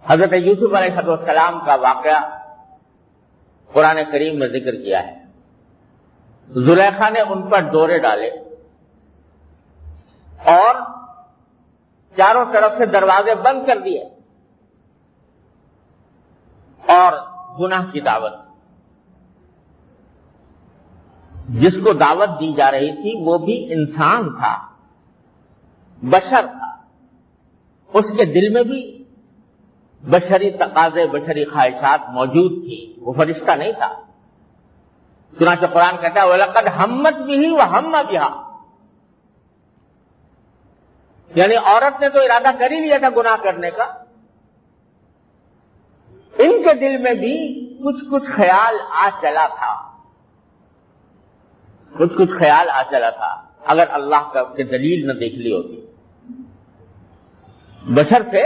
حضرت یوسف علیہ السلام کا واقعہ قرآن کریم میں ذکر کیا ہے. زلیخا نے ان پر ڈورے ڈالے اور چاروں طرف سے دروازے بند کر دیے اور گناہ کی دعوت. جس کو دعوت دی جا رہی تھی وہ بھی انسان تھا, بشر تھا, اس کے دل میں بھی بشری تقاضے, بشری خواہشات موجود تھی, وہ فرشتہ نہیں تھا. چنانچہ قرآن کہتا ہے وَلَقَدْ هَمَّتْ بِهِ وَهَمَّ بِهَا, یعنی عورت نے تو ارادہ کر ہی لیا تھا گناہ کرنے کا, ان کے دل میں بھی کچھ خیال آ چلا تھا, کچھ خیال آ چلا تھا. اگر اللہ کی دلیل نہ دیکھ لی ہوتی, بشر سے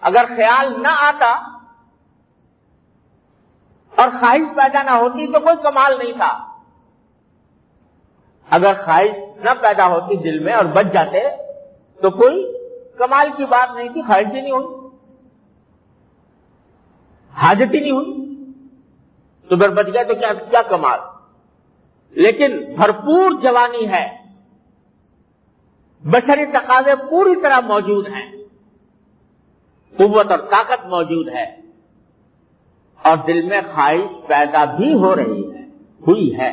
اگر خیال نہ آتا اور خواہش پیدا نہ ہوتی تو کوئی کمال نہیں تھا. اگر خواہش نہ پیدا ہوتی دل میں اور بچ جاتے تو کوئی کمال کی بات نہیں تھی. خواہش ہی نہیں ہوئی, حاجت ہی نہیں ہوئی, تو اگر بچ گئے تو کیا کمال. لیکن بھرپور جوانی ہے, بشری تقاضے پوری طرح موجود ہیں, قوت اور طاقت موجود ہے, اور دل میں خواہش پیدا بھی ہو رہی ہے, ہوئی ہے,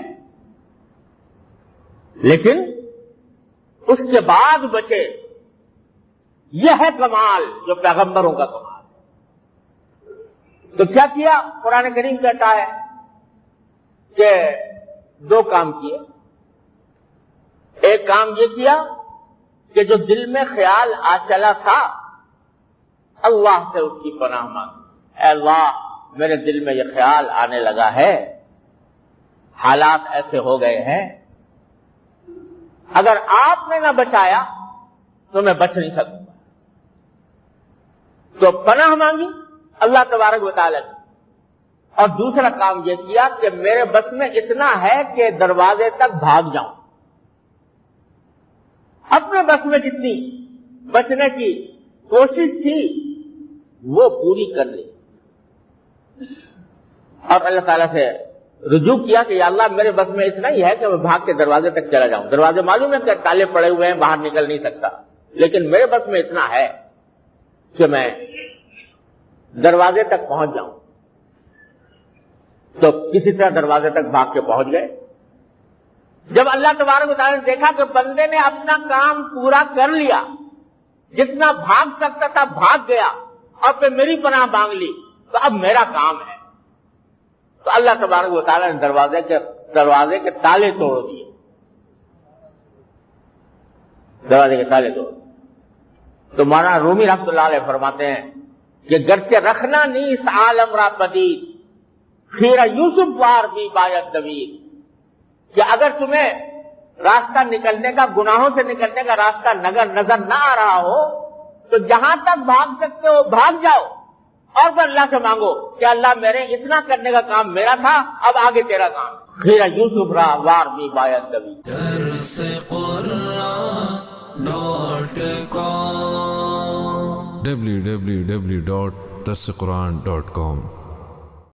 لیکن اس کے بعد بچے. یہ ہے کمال جو پیغمبروں کا کمال ہے. تو کیا کیا قرآن کریم کہتا ہے کہ دو کام کیے. ایک کام یہ کیا کہ جو دل میں خیال آ چلا تھا اللہ سے اس کی پناہ مانگی. اے اللہ میرے دل میں یہ خیال آنے لگا ہے, حالات ایسے ہو گئے ہیں, اگر آپ نے نہ بچایا تو میں بچ نہیں سکوں گا. تو پناہ مانگی اللہ تبارک و تعالی نے. اور دوسرا کام یہ کیا کہ میرے بس میں اتنا ہے کہ دروازے تک بھاگ جاؤں. اپنے بس میں جتنی بچنے کی کوشش تھی وہ پوری کر لی, اور اللہ تعالیٰ سے رجوع کیا کہ یا اللہ میرے بس میں اتنا ہی ہے کہ میں بھاگ کے دروازے تک چلا جاؤں. دروازے معلوم ہے کہ تالے پڑے ہوئے ہیں, باہر نکل نہیں سکتا, لیکن میرے بس میں اتنا ہے کہ میں دروازے تک پہنچ جاؤں. تو کسی طرح دروازے تک بھاگ کے پہنچ گئے. جب اللہ تبارک و تعالیٰ نے دیکھا کہ بندے نے اپنا کام پورا کر لیا, جتنا بھاگ سکتا تھا بھاگ گیا, اور پھر میری پناہ مانگ لی, تو اب میرا کام ہے. تو اللہ تبارک و تعالیٰ نے دروازے کے تالے توڑ دیے, دروازے کے تالے توڑ. تو مولانا رومی رحمۃ اللہ علیہ فرماتے ہیں کہ گرچہ رکھنا نیس عالم را پدید خیرہ یوسف وار بھی باید دوید, کہ اگر تمہیں راستہ نکلنے کا, گناہوں سے نکلنے کا راستہ نظر نہ آ رہا ہو تو جہاں تک بھاگ سکتے ہو بھاگ جاؤ, اور پھر اللہ سے مانگو کہ اللہ میرے اتنا کرنے کا کام میرا تھا, اب آگے تیرا کام. خیرہ یوسف را وار بھی باید دوید. www.darsequran.com